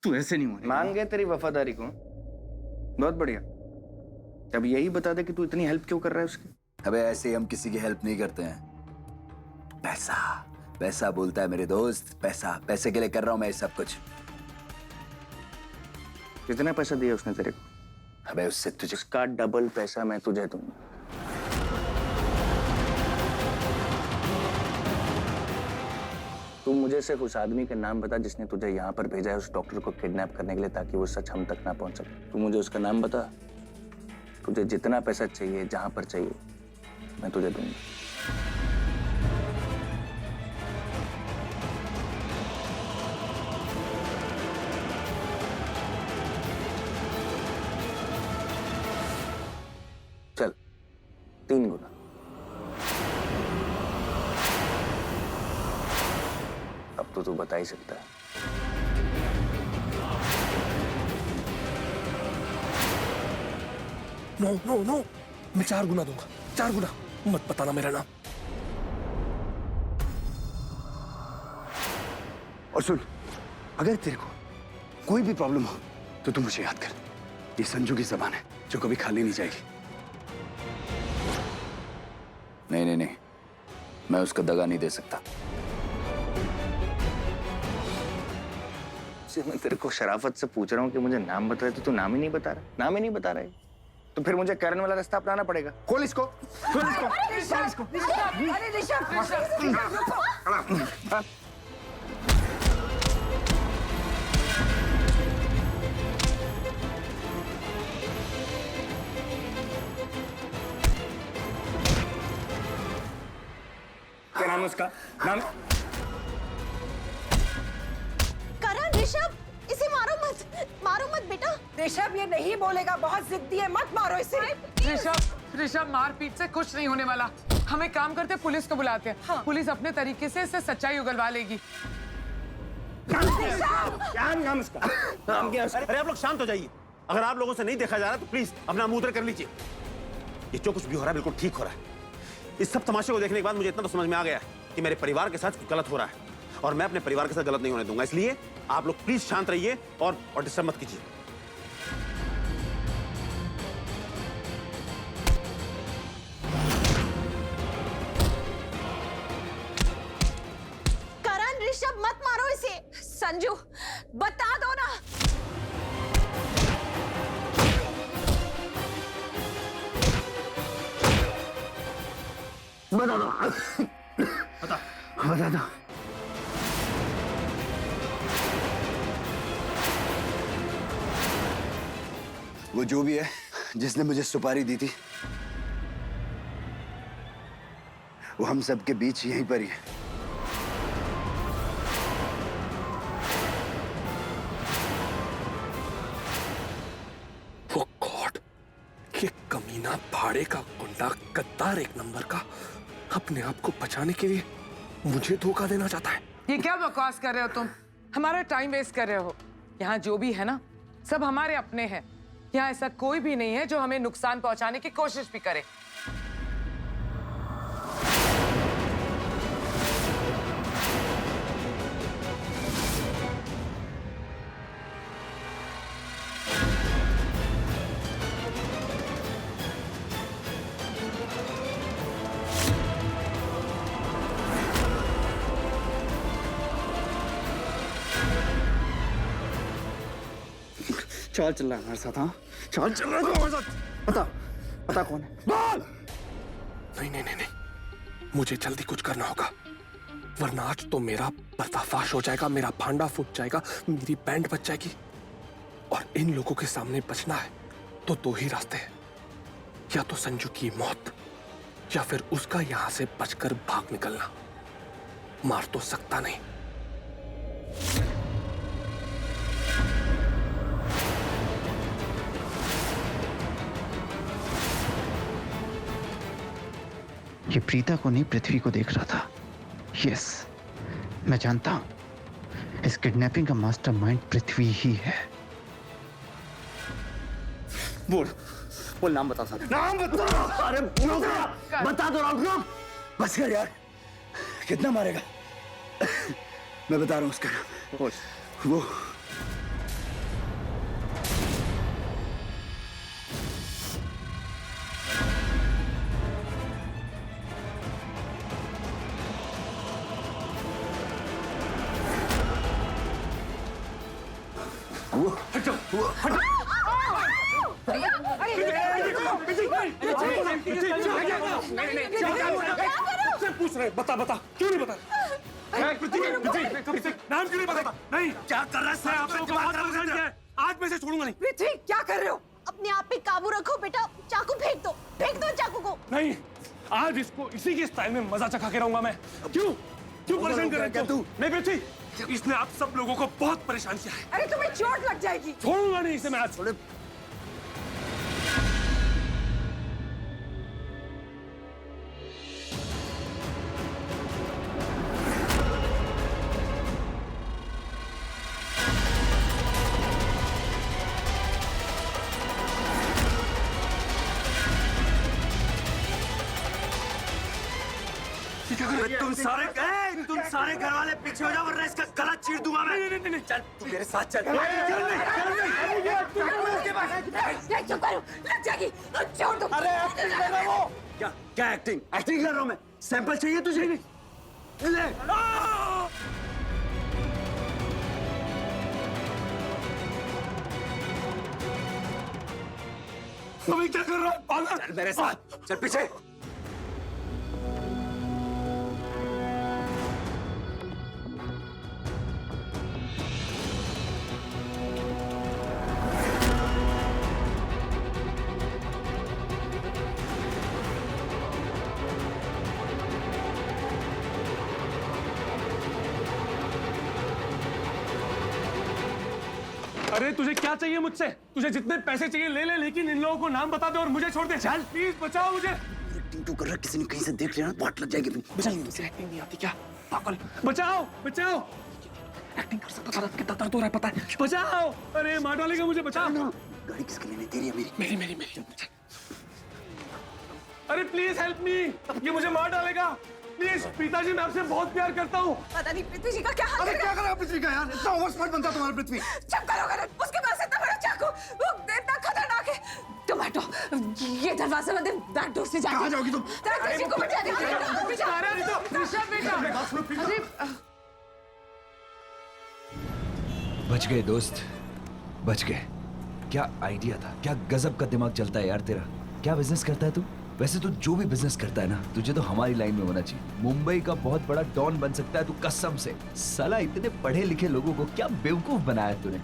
तू ऐसे नहीं होने। मान गए तेरी वफादारी को, बहुत बढ़िया। अब यही बता दे कि तू इतनी हेल्प क्यों कर रहा है उसकी। अबे ऐसे ही हम किसी की हेल्प नहीं करते हैं। पैसा पैसा बोलता है मेरे दोस्त, पैसा, पैसे के लिए कर रहा हूं मैं ये सब कुछ। कितना पैसा दिया उसने तेरे को? अबे उससे तुझे उसका डबल पैसा मैं तुझे दूंगा। तू मुझे सिर्फ उस आदमी का नाम बता जिसने तुझे यहाँ पर भेजा है उस डॉक्टर को किडनैप करने के लिए, ताकि वो सच हम तक ना पहुंच सके। तू मुझे उसका नाम बता। तुझे जितना पैसा चाहिए, जहां पर चाहिए, मैं तुझे दूंगा। चल, 3 गुना। अब तो तू बता ही सकता है। नो नो नो, मैं 4 गुना दूंगा, 4 गुना। मत बताना मेरा नाम। और सुन, अगर तेरे को कोई भी प्रॉब्लम हो तो तू मुझे याद कर। ये संजू की जबान है जो कभी खाली नहीं जाएगी। नहीं नहीं नहीं, मैं उसको दगा नहीं दे सकता। मैं तेरे को शराफत से पूछ रहा हूँ कि मुझे नाम बता रहे, तो तू नाम ही नहीं बता रहा। नाम ही नहीं बता रहे तो फिर मुझे करने वाला रास्ता अपनाना पड़ेगा। खोल इसको, खोल इसको, खोल इसको। अरे ऋषभ, रुको। क्या नाम है उसका? नाम करण, ऋषभ, इसे मारो मत बेटा। ऋषभ ये नहीं बोलेगा, बहुत जिद्दी है, मत मारो इसे। ऋषभ मारपीट से कुछ नहीं होने वाला। हम एक काम करते, पुलिस को बुलाते हैं। हाँ। पुलिस अपने तरीके से इससे सच्चाई उगलवा लेगी। क्या नाम उसका? नाम क्या उसका? अरे आप लोग शांत हो जाइए। अगर आप लोगों से नहीं देखा जा रहा तो प्लीज अपना मुंह उधर कर लीजिए। ये जो कुछ भी हो रहा है बिल्कुल ठीक हो रहा है। इस सब तमाशे को देखने के बाद मुझे इतना तो समझ में आ गया कि मेरे परिवार के साथ कुछ गलत हो रहा है और मैं अपने परिवार के साथ गलत नहीं होने दूंगा। इसलिए आप लोग प्लीज शांत रहिए और डिस्टर्ब मत कीजिए। करण, ऋषभ मत मारो इसे। संजू, बता दो ना। बता दो। बता दो। वो जो भी है जिसने मुझे सुपारी दी थी, वो हम सबके बीच यहीं पर ही है। वो गॉड, ये कमीना भाड़े का गुंडा, गद्दार एक नंबर का, अपने आप को बचाने के लिए मुझे धोखा देना चाहता है। ये क्या बकवास कर रहे हो तुम? हमारा टाइम वेस्ट कर रहे हो। यहाँ जो भी है ना, सब हमारे अपने हैं। यहाँ ऐसा कोई भी नहीं है जो हमें नुकसान पहुंचाने की कोशिश भी करे। चाल चल रहा है हमारे साथ। हाँ, चाल चल रहा है हमारे साथ। बता, बता कौन है? बोल। नहीं नहीं नहीं नहीं, मुझे जल्दी कुछ करना होगा, वरना आज तो मेरा पर्दाफाश हो जाएगा, मेरा भांडा फूट जाएगा, मेरी बैंड बच जाएगी। और इन लोगों के सामने बचना है तो 2 ही रास्ते हैं, या तो संजू की मौत या फिर उसका यहां से बचकर भाग निकलना। मार तो सकता नहीं। ये प्रीता को नहीं, पृथ्वी को देख रहा था। यस, मैं जानता हूं इस किडनैपिंग का मास्टरमाइंड पृथ्वी ही है। बोल, बोल नाम बता साथ। नाम बता। अरे बता दो राम। रुक, बस कर यार। कितना मारेगा? मैं बता रहा हूं उसका नाम। बोल। वो पूछ रहे बता बता क्यों नहीं बता नाम क्यों नहीं बताता नहीं क्या कर रहा है आप लोगों को आज मैं से छोड़ूंगा नहीं पृथ्वी क्या कर रहे हो? अपने आप पे काबू रखो बेटा, चाकू फेंक दो चाकू को। नहीं आज इसको इसी के स्टाइल में मजा चखा के रहूंगा मैं क्यों क्यों परेशान कर रहे हो तू नहीं पृथ्वी इसने आप सब लोगों को बहुत परेशान किया है अरे तुम्हें चोट लग जाएगी। छोड़ूंगा नहीं इसे मैं आज छोड़े तुम सारे घर वाले पीछे हो जाओ वरना इसका गला चीर दूंगा मैं। नहीं चल तू मेरे साथ चल। चुप करो, लग जाएगी। छोड़ दो। अरे एक्टिंग कर रहा वो क्या एक्टिंग कर रहा हूँ मैं। सैंपल चाहिए तुझे नहीं ले। अभी क्या कर रहा है पागल चल मेरे साथ चल पीछे। अरे तुझे क्या चाहिए मुझसे तुझे जितने पैसे चाहिए ले ले लेकिन इन लोगों को नाम बता दे और मुझे छोड़ दे चल प्लीज बचाओ मुझे। एक्टिंग तू कर रहा किसी ने कहीं से देख लिया ना बहुत लग जाएगी। बचाइए मुझे एक्टिंग नहीं आती क्या पागल बचाओ बचाओ एक्टिंग कर सकता था कितना दर्द हो रहा है पता है बचाओ अरे मार डालेगा मुझे बचाओ। गाड़ी किसके लेने तेरी या मेरी? मेरी अरे प्लीज हेल्प मी ये मुझे मार डालेगा प्लीज पिताजी मैं आपसे बहुत प्यार करता हूँ। पता नहीं पृथ्वी जी का क्या हाल है। क्या करा पृथ्वी का यार इतना ओवर स्मार्ट बनता तुम्हारा पृथ्वी। चुप करो गलत, उसके पास इतना बड़ा चाकू, वो इतना खतरनाक है। टोमेटो ये दरवाजा बंद है, बैक डोर से जाके कहाँ जाओगी तुम? तेरे जी को बचा दे। ऋषभ बेटा अरे बच गए दोस्त बच गए। क्या आइडिया था क्या गजब का दिमाग चलता है यार तेरा। क्या बिजनेस करता है तू? वैसे तो जो भी बिजनेस करता है ना तुझे तो हमारी लाइन में होना चाहिए। मुंबई का बहुत बड़ा डॉन बन सकता है तू कसम से। साला इतने पढ़े लिखे लोगों को क्या बेवकूफ बनाया तूने।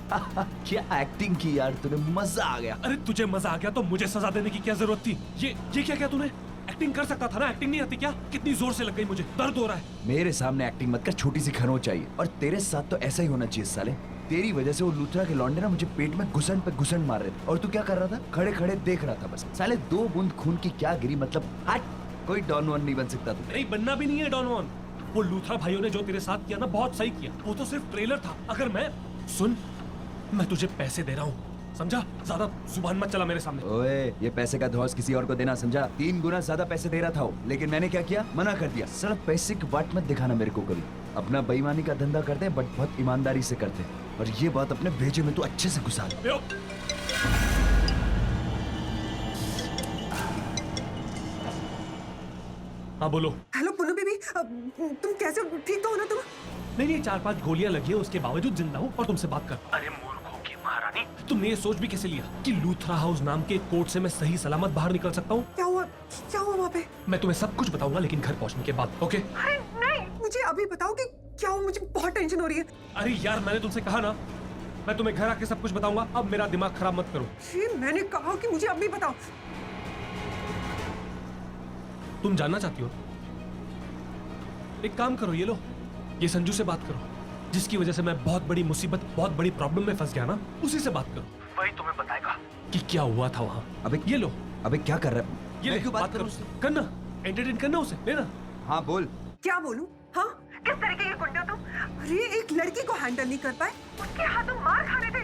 क्या एक्टिंग की यार तूने मजा आ गया। अरे तुझे मजा आ गया तो मुझे सजा देने की क्या जरूरत थी। ये क्या तूने एक्टिंग कर सकता था ना एक्टिंग नहीं आती क्या। कितनी जोर से लग गई मुझे दर्द हो रहा है। मेरे सामने एक्टिंग मत कर छोटी सी खरोंच चाहिए और तेरे साथ तो ऐसा ही होना चाहिए साले। तेरी वजह से वो लूथरा के लौंडे ना मुझे पेट में घुसन पे घुसन मार रहे थे और तू क्या कर रहा था खड़े खड़े देख रहा था बस। साले 2 बूंद खून की क्या गिरी मतलब हट। कोई डॉन वन नहीं बन सकता तू। नहीं बनना भी नहीं है डॉन वन। वो लूथरा भाइयों ने जो तेरे साथ किया ना बहुत सही किया। वो तो सिर्फ ट्रेलर था। अगर मैं तुझे पैसे दे रहा हूँ समझा। ज्यादा जुबान मत चला मेरे सामने। ओए ये पैसे का धौस किसी और को देना समझा। 3 गुना ज्यादा पैसे दे रहा था वो लेकिन मैंने क्या किया मना कर दिया। सिर्फ पैसे की बात मत दिखाना मेरे को कभी। अपना बेईमानी का धंधा करते बट बहुत ईमानदारी से करते और ये बात अपने भेजे में तू अच्छे से घुसा ले। हाँ बोलो। हेलो पुन्नू बेबी, तुम कैसे हो? ठीक तो हो ना तुम? नहीं 4-5 गोलियां लगी है उसके बावजूद जिंदा हूँ और तुमसे बात कर। अरे मूर्खों की महारानी तुमने ये सोच भी कैसे लिया कि लूथरा हाउस नाम के कोर्ट से मैं सही सलामत बाहर निकल सकता हूँ। क्या हुआ वहाँ पे? मैं तुम्हें सब कुछ बताऊंगा लेकिन घर पहुँचने के बाद ओके। अरे नहीं मुझे अभी बताओ कि क्या हुआ, मुझे बहुत टेंशन हो रही है। अरे यार मैंने तुमसे कहा ना मैं तुम्हें घर आके सब कुछ बताऊंगा। अब मेरा दिमाग खराब मत करो। मैंने कहा कि मुझे अभी बताओ। तुम जानना चाहती हो? एक काम करो ये लो ये संजू से बात करो जिसकी वजह से मैं बहुत बड़ी मुसीबत बहुत बड़ी प्रॉब्लम में फंस गया ना। उसी से बात करो वही तुम्हें बताएगा कि क्या हुआ था वहाँ। अबे ये लो अबे क्या कर रहा है ये ले बात करो करना एंटरटेन करना उसे लेना। हाँ बोल। क्या बोलूं? हाँ किस तरीके के गुंडे हो तुम? अरे एक लड़की को हैंडल नहीं कर पाए, उसके हाथों मार खाने थे।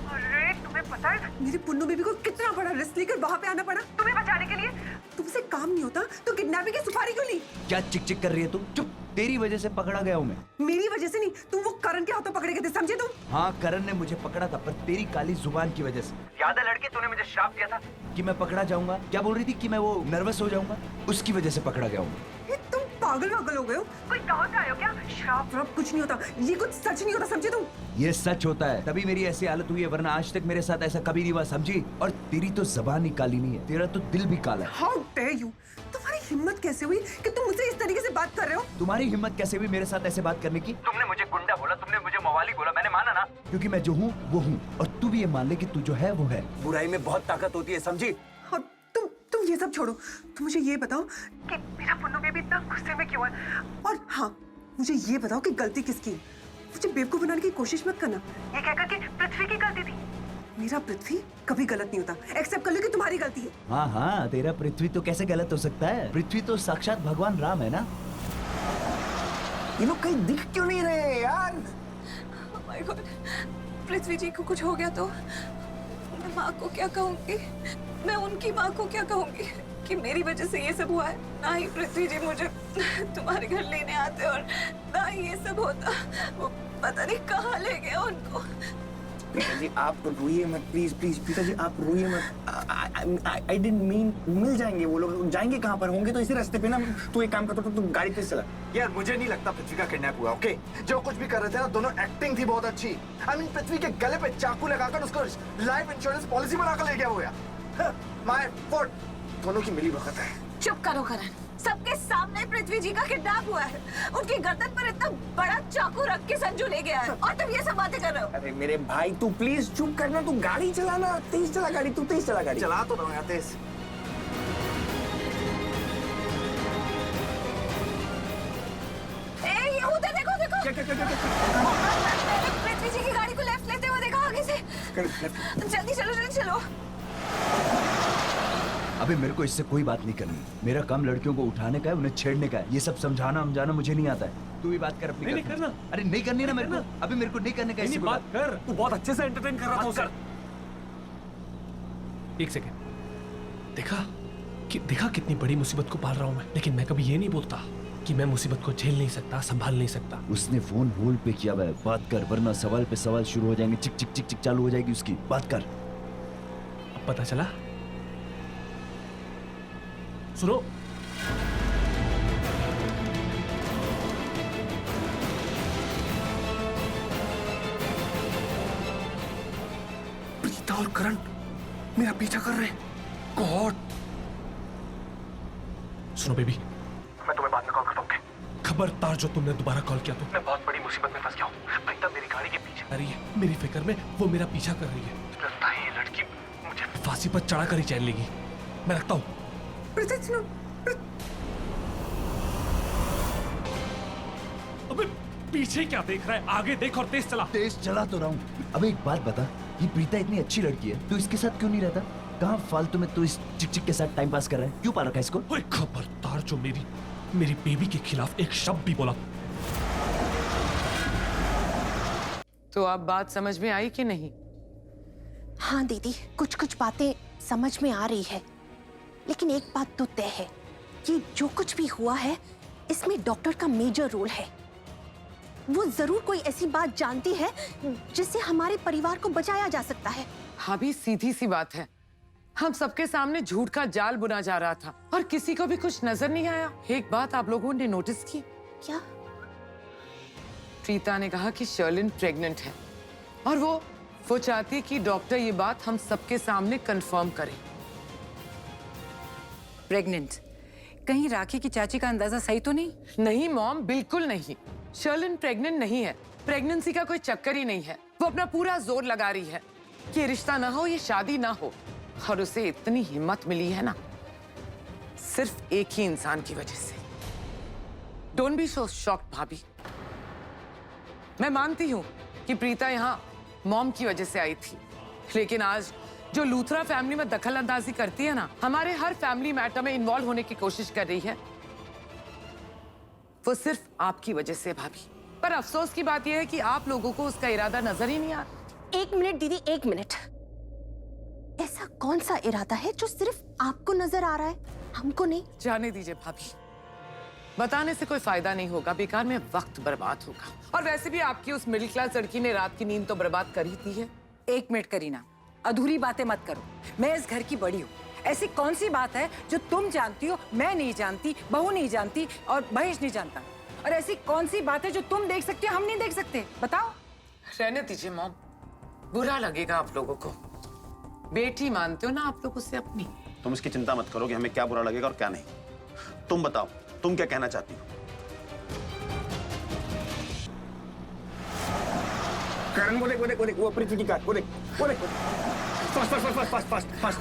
अरे तुम्हें पता है मेरी पुन्नू बेबी को कितना बड़ा रिस्क लेकर वहाँ पे आना पड़ा तुम्हें बचाने के लिए। तुमसे काम नहीं होता तो किडनैपिंग की सुपारी क्यों ली? क्या चिक चिक कर रही है तू? चुप। तेरी वजह से पकड़ा गया हूँ मैं। मेरी वजह से नहीं, तुम वो करण के हाथों पकड़े गए थे समझे तुम? हाँ करण ने मुझे पकड़ा था पर तेरी काली जुबान की वजह से। याद है लड़की तूने मुझे श्राप दिया था कि मैं पकड़ा जाऊंगा। क्या बोल रही थी कि मैं वो नर्वस हो जाऊंगा उसकी वजह से पकड़ा गया हूँ। तुम पागल वागल हो गए हो? कोई गाँव से आए हो क्या? शराब वराब कुछ नहीं होता, ये कुछ सच नहीं होता, समझे तुम? ये सच होता है, तभी मेरी ऐसी हालत हुई है, वरना आज तक मेरे साथ ऐसा कभी नहीं हुआ, समझी? और तेरी तो जबान ही काली नहीं है, तेरा तो दिल भी काला है। How dare you? तुम्हारी हिम्मत कैसे हुई कि तुम मुझसे इस तरीके से बात कर रहे हो? तुम्हारी हिम्मत कैसे हुई मेरे साथ ऐसे बात करने की? तुमने मुझे गुंडा बोला, तुमने मुझे मवाली बोला, मैंने माना ना। क्योंकि मैं जो हूँ वो हूँ, और तू भी ये मान ले कि तू जो है वो है। बुराई में बहुत ताकत होती है, समझी? और तुम ये सब छोड़ो, तुम मुझे ये बताओ कि मेरा पुन्नू बेबी इतना गुस्से में क्यों है? और हाँ, मुझे ये बताओ कि गलती किसकी है? मुझे बेवकूफ बनाने की कोशिश मत करना, ये कहकर कि पृथ्वी की गलती थी। मेरा पृथ्वी कभी गलत नहीं होता, एक्सेप्ट कर लो कि तुम्हारी गलती है। हाँ हाँ, तेरा पृथ्वी तो कैसे गलत हो सकता है? पृथ्वी तो साक्षात भगवान राम है ना। ये लोग कहीं दिख क्यों नहीं रहे यार? Oh my God, पृथ्वी जी को कुछ हो गया तो मैं माँ को क्या कहूँगी? मैं उनकी माँ को क्या कहूँगी कि मेरी वजह से ये सब हुआ है? ना ही पृथ्वी जी मुझे तुम्हारे घर लेने आते और ना ही ये सब होता। वो पता नहीं कहाँ ले गया उनको। प्रीता जी आप रोइए मत, प्लीज प्लीज प्रीता जी आप रोइए मत। आई डिडंट मीन, मिल जाएंगे वो लोग, जाएंगे कहाँ पर होंगे तो इसी रास्ते पे ना। तू एक काम कर, तू गाड़ी पे चला। यार मुझे नहीं लगता पृथ्वी का किडनैप हुआ, ओके? जो कुछ भी कर रहे थे ना, दोनों एक्टिंग थी बहुत अच्छी। आई मीन पृथ्वी के गले पे चाकू लगाकर उसको लाइफ इंश्योरेंस पॉलिसी बनाकर ले गया वो यार। माय फॉल्ट, दोनों की मिली भगत है। चुप करो करण, सबके सामने पृथ्वी जी का किडनैप हुआ है। उनकी गर्दन पर इतना बड़ा चाकू रख के संजू ले गया है और तुम ये सब बातें कर रहे हो। अरे मेरे भाई तू प्लीज चुप करना, तू गाड़ी चलाना, तेज चला गाड़ी, तू तेज चला गाड़ी। चला तो रहा हूं यार तेज। ए, ये उधर देखो देखो। मैंने पृथ्वी जी की गाड़ी को लेफ्ट लेते हुए देखा आगे से। जल्दी चलो जल्दी चलो। अबे मेरे को इससे कोई बात नहीं करनी, मेरा काम लड़कियों को उठाने का है, उन्हें छेड़ने का है। ये सब समझाना मुझे नहीं आता है। तू भी बात कर अपनी। नहीं करना। अरे नहीं करनी ना मेरे को, अभी मेरे को नहीं करने का। नहीं बात कर, तू बहुत अच्छे से एंटरटेन कर रहा था उसे। एक सेकंड, देखा कितनी बड़ी मुसीबत को पाल रहा हूं मैं, लेकिन मैं कभी ये नहीं बोलता कि मैं मुसीबत को झेल नहीं सकता, संभाल नहीं सकता। उसने फोन होल्ड पे किया है, बात कर, वरना सवाल पे सवाल शुरू हो जाएंगे, चिक चिक चिक चिक चालू हो जाएगी उसकी। बात कर। अब पता चला? सुनो, प्रीता और करण मेरा पीछा कर रहे हैं। गॉड। सुनो बेबी, मैं तुम्हें बाद में कॉल करता हूँ। खबरदार जो तुमने दोबारा कॉल किया तो मैं बहुत बड़ी मुसीबत में फंस गया हूँ। प्रीता मेरी गाड़ी के पीछे आ रही है, मेरी फिक्र में वो मेरा पीछा कर रही है। लगता है ये लड़की मुझे फांसी पर चढ़ा कर ही चैन लेगी। मैं रखता हूँ। अबे पीछे क्या देख रहा है? आगे देख और तेज चला। तेज चला तो रहा हूँ। अब एक बात बता, ये प्रीता इतनी अच्छी लड़की है, तू इसके साथ क्यों नहीं रहता? कहाँ फालतू में तू इस चिक चिक के साथ टाइम पास कर रहा है? क्यों पा रखा है इसको? ओए खबरदार जो मेरी बेबी के खिलाफ एक शब्द भी बोला। तो अब बात समझ में आई कि नहीं? हाँ दीदी, कुछ कुछ बातें समझ में आ रही है, लेकिन एक बात तो तय है कि जो कुछ भी हुआ है इसमें डॉक्टर का मेजर रोल है। वो जरूर कोई ऐसी बात जानती है जिससे हमारे परिवार को बचाया जा सकता है। हाँ भी सीधी सी बात है, हम सबके सामने झूठ का जाल बुना जा रहा था और किसी को भी कुछ नजर नहीं आया। एक बात आप लोगों ने नोटिस की? क्या? प्रीता ने कहा कि शर्लिन प्रेग्नेंट है और वो चाहती है कि डॉक्टर ये बात हम सबके सामने कंफर्म करे। प्रेग्नेंट? कहीं राखी की चाची का अंदाजा सही तो नहीं? नहीं मॉम, बिल्कुल नहीं। शर्लिन प्रेग्नेंट नहीं है, प्रेगनेंसी का कोई चक्कर ही नहीं है। वो अपना पूरा जोर लगा रही है कि ये रिश्ता ना हो, ये शादी ना हो, और उसे इतनी हिम्मत मिली है ना सिर्फ एक ही इंसान की वजह से। डोंट बी सो शॉक्ड भाभी। मैं मानती हूँ कि प्रीता यहाँ मॉम की वजह से आई थी, लेकिन आज जो लूथरा फैमिली में दखल अंदाजी करती है ना, हमारे हर फैमिली मैटर में इन्वॉल्व होने की कोशिश कर रही है, वो सिर्फ आपकी वजह से भाभी। पर अफसोस की बात यह है कि आप लोगों को उसका इरादा नजर ही नहीं आ रहा। एक मिनट दीदी, एक मिनट। ऐसा कौन सा इरादा है जो सिर्फ आपको नजर आ रहा है, हमको नहीं? जाने दीजिए भाभी, बताने से कोई फायदा नहीं होगा, बेकार में वक्त बर्बाद होगा। और वैसे भी आपकी उस मिडिल क्लास लड़की ने रात की नींद तो बर्बाद कर ही दी है। एक मिनट करीना, अधूरी बातें मत करो। मैं इस घर की बड़ी हूँ, ऐसी कौन सी बात है जो तुम जानती हो, मैं नहीं जानती, बहू नहीं जानती और महेश नहीं जानता? और ऐसी कौन सी बात है जो तुम देख सकते हो हम नहीं देख सकते? बताओ। रहने दीजिए मॉम, बुरा लगेगा आप लोगों को। बेटी मानते हो ना आप लोग उससे अपनी। तुम इसकी चिंता मत करो कि हमें क्या बुरा लगेगा और क्या नहीं। तुम बताओ, तुम क्या कहना चाहती हो? करण वो देख वो पृथ्वी की कार, वो देख फास्ट।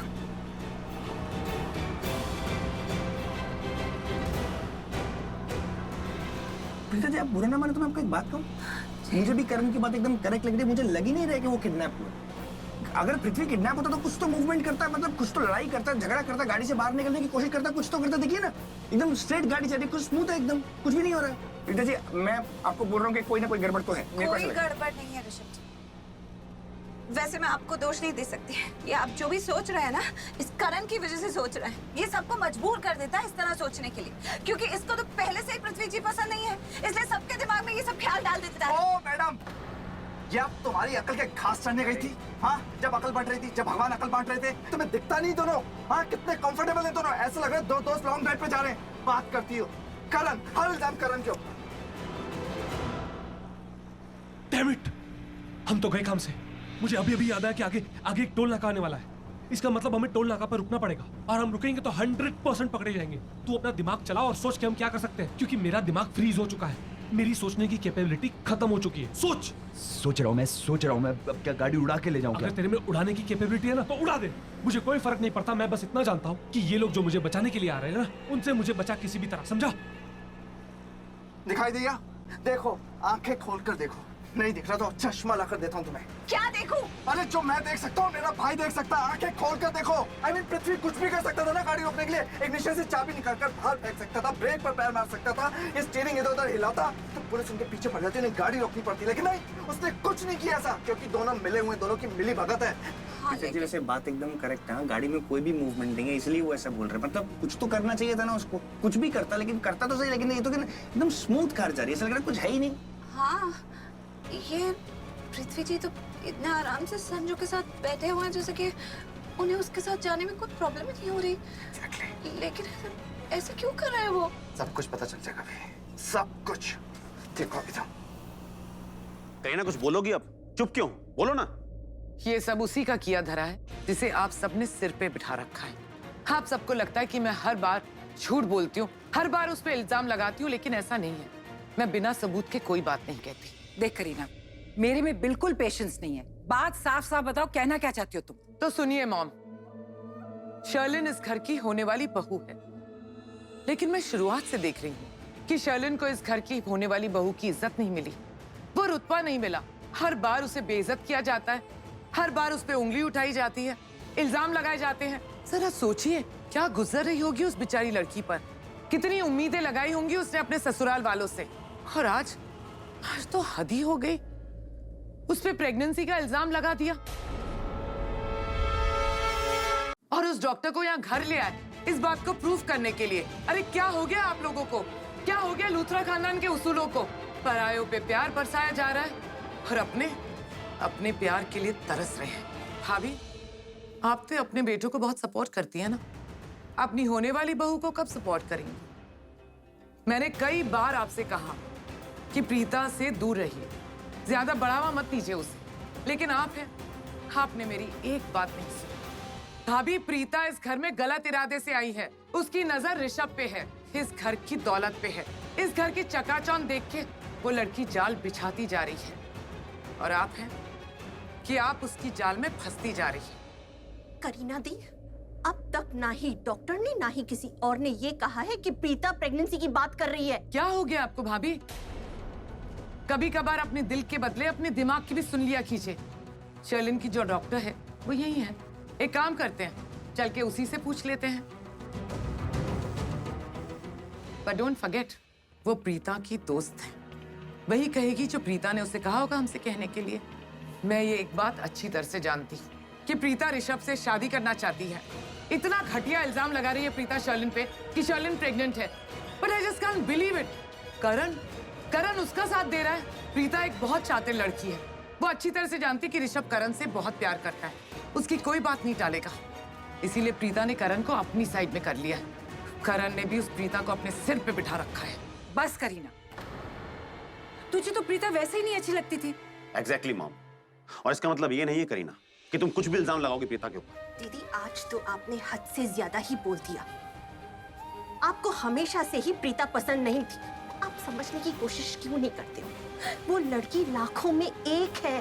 प्रीता जी, आप बुरा ना माने तो मैं आपको एक बात कहूँ, मुझे भी करण की बात एकदम करेक्ट लग रही है। मुझे लग ही नहीं रहा कि वो किडनैप हुआ। अगर पृथ्वी किडनैप होता तो कुछ तो मूवमेंट करता, मतलब कुछ तो लड़ाई करता, झगड़ा करता, गाड़ी से बाहर निकलने की कोशिश करता, कुछ तो करता। देखिए ना, एकदम स्ट्रेट गाड़ी चल रही, कुछ स्मूथ है एकदम, कुछ भी नहीं हो रहा है। प्रीता जी, मैं आपको बोल रहा हूँ कि कोई ना कोई गड़बड़ तो है। कोई गड़बड़ नहीं है ऋषभ जी। वैसे मैं आपको दोष नहीं दे सकती। ये आप जो भी सोच रहे हैं ना, इस करण की वजह से सोच रहे हैं। ये सबको मजबूर कर देता है इस तरह सोचने के लिए, क्योंकि इसको तो पहले से ही पृथ्वी जी पसंद नहीं है, इसलिए सबके दिमाग में ये सब ख्याल डाल देता है। ओ मैडम, ये आप तुम्हारी अकल के घास चढ़ने गई थी? हाँ, जब अकल बांट रही थी, जब भगवान अकल बांट रहे थे, तुम्हें दिखता नहीं दोनों? हाँ, कितने कंफर्टेबल है दोनों, ऐसा लग रहा है दो दोस्त लॉन्ग ड्राइव पे जा रहे हैं। बात करती हो करण, हर इल्जाम करण क्यों? डैम इट, हम तो गए काम से। मुझे अभी अभी याद आया कि आगे एक टोल नाका आने वाला है। इसका मतलब हमें टोल नाका पर रुकना पड़ेगा, और हम रुकेंगे तो 100% पकड़े जाएंगे। तू अपना दिमाग चला और सोच के हम क्या कर सकते हैं, क्योंकि मेरा दिमाग फ्रीज हो चुका है। मेरी सोचने की कैपेबिलिटी खत्म हो चुकी है। सोच रहा हूँ मैं अब क्या गाड़ी उड़ा के ले जाऊं क्या? अगर तेरे में उड़ाने की कैपेबिलिटी है ना तो उड़ा दे, मुझे कोई फर्क नहीं पड़ता। मैं बस इतना जानता हूँ कि ये लोग जो मुझे बचाने के लिए आ रहे हैं ना, उनसे मुझे बचा किसी भी तरह, समझा? दिखाई दिया? देखो, आंखें खोलकर देखो। नहीं दिख रहा तो चश्मा लाकर देता हूँ तुम्हें। क्या देखूं? अरे जो मैं देख सकता हूँ मेरा भाई देख सकता है। आंखें खोलकर देखो। I mean, पृथ्वी कुछ भी कर सकता था ना गाड़ी रोकने के लिए। इग्निशन से चाबी निकालकर बाहर फेंक सकता था, ब्रेक पर पैर मार सकता था, स्टीयरिंग इधर उधर हिलाता तो पुलिस उनके पीछे पड़ जाती, उन्हें गाड़ी रोकनी पड़ती। लेकिन नहीं, उसने कुछ नहीं किया ऐसा, क्योंकि दोनों मिले हुए, दोनों की मिली भगत है। जी वैसे बात एकदम करेक्ट है। गाड़ी में कोई भी मूवमेंट नहीं है, इसलिए वो ऐसा बोल रहे हैं। मतलब कुछ तो करना चाहिए था ना उसको। कुछ भी करता, लेकिन करता तो सही, लेकिन ये तो एकदम स्मूथ कार जा रही है, ऐसा लग रहा है कुछ है ही नहीं। हाँ, ये पृथ्वी जी तो इतना आराम से संजू के साथ बैठे हुए हैं जैसे कि उन्हें उसके साथ जाने में कोई प्रॉब्लम नहीं हो रही। लेकिन ऐसे क्यों कर रहे हैं वो? सब कुछ पता चल जाएगा भी, सब कुछ। देखो अभी तो कहीं ना कुछ बोलोगी अब? चुप क्यों? बोलो ना। ये सब उसी का किया धरा है जिसे आप सबने सिर पे बिठा रखा है। आप सबको लगता है कि मैं हर बार झूठ बोलती हूँ, हर बार उस पर इल्जाम लगाती हूँ, लेकिन ऐसा नहीं है। मैं बिना सबूत के कोई बात नहीं कहती। देख करीना, मेरे में बिल्कुल पेशेंस नहीं है। बात साफ साफ बताओ, कहना क्या चाहती हो तुम? तो सुनिए मॉम, शर्लिन इस घर की होने वाली बहू है, लेकिन मैं शुरुआत से देख रही हूँ कि शर्लिन को इस घर की होने वाली बहू की इज्जत नहीं मिली, वो रुतबा नहीं मिला। हर बार उसे बेइज्जत किया जाता है, हर बार उस पे उंगली उठाई जाती है, इल्जाम लगाए जाते हैं। जरा सोचिए क्या गुजर रही होगी उस बेचारी लड़की पर, कितनी उम्मीदें लगाई होंगी उसने अपने ससुराल वालों से, और आज तो हद ही हो गई। उस पे प्रेगनेंसी का इल्जाम लगा दिया और उस डॉक्टर को यहाँ घर ले आए इस बात को प्रूव करने के लिए। अरे क्या हो गया आप लोगों को? क्या हो गया लूथरा खानदान के उसूलों को? परायों पे प्यार बरसाया जा रहा है और अपने प्यार के लिए तरस रहे हैं। भाभी, आप तो अपने बेटों को बहुत सपोर्ट करती है ना, अपनी होने वाली बहू को कब सपोर्ट करेंगी? मैंने कई बार आपसे कहा कि प्रीता से दूर रहिए, ज्यादा बढ़ावा मत दीजिए उसे, लेकिन आपने मेरी एक बात नहीं सुनी। भाभी, प्रीता इस घर में गलत इरादे से आई है, उसकी नजर ऋषभ पे है, इस घर की दौलत पे है। इस घर की चकाचौंध देख के वो लड़की जाल बिछाती जा रही है, और आप हैं कि आप उसकी जाल में फंसती जा रही है। करीना दी, अब तक ना ही डॉक्टर ने ना ही किसी और ने ये कहा है कि प्रीता प्रेगनेंसी की बात कर रही है। क्या हो गया आपको भाभी? कभी कभार अपने दिल के बदले अपने दिमाग की भी सुन लिया कीजिए। शर्लिन की जो डॉक्टर है वो यही है। एक काम करते हैं, चल के उसी से पूछ लेते हैं। बट डोंट फॉरगेट, वो प्रीता की दोस्त है, वही कहेगी जो प्रीता ने उसे कहा होगा हमसे कहने के लिए। मैं ये एक बात अच्छी तरह से जानती हूँ कि प्रीता ऋषभ से शादी करना चाहती है। इतना घटिया इल्जाम लगा रही है प्रीता शर्लिन पे कि शर्लिन प्रेग्नेंट है, but I just can't believe it. Karan उसका साथ दे रहा है। प्रीता एक बहुत चातिर लड़की है, वो अच्छी तरह से जानती कि ऋषभ करण से बहुत प्यार करता है, उसकी कोई बात नहीं टालेगा। इसीलिए प्रीता ने करण को अपनी साइड में कर लिया है। करण ने भी उस प्रीता को अपने सिर पे बिठा रखा है। बस करीना, तुझे तो प्रीता वैसे ही नहीं अच्छी लगती थी। Exactly mom. और इसका मतलब ये नहीं है करीना कि तुम कुछ भी इल्जाम लगाओगे प्रीता के ऊपर। दीदी आज तो आपने हद से ज्यादा ही बोल दिया। आपको हमेशा से ही प्रीता पसंद नहीं थी, आप समझने की कोशिश क्यों नहीं करते हो? वो लड़की लाखों में एक है।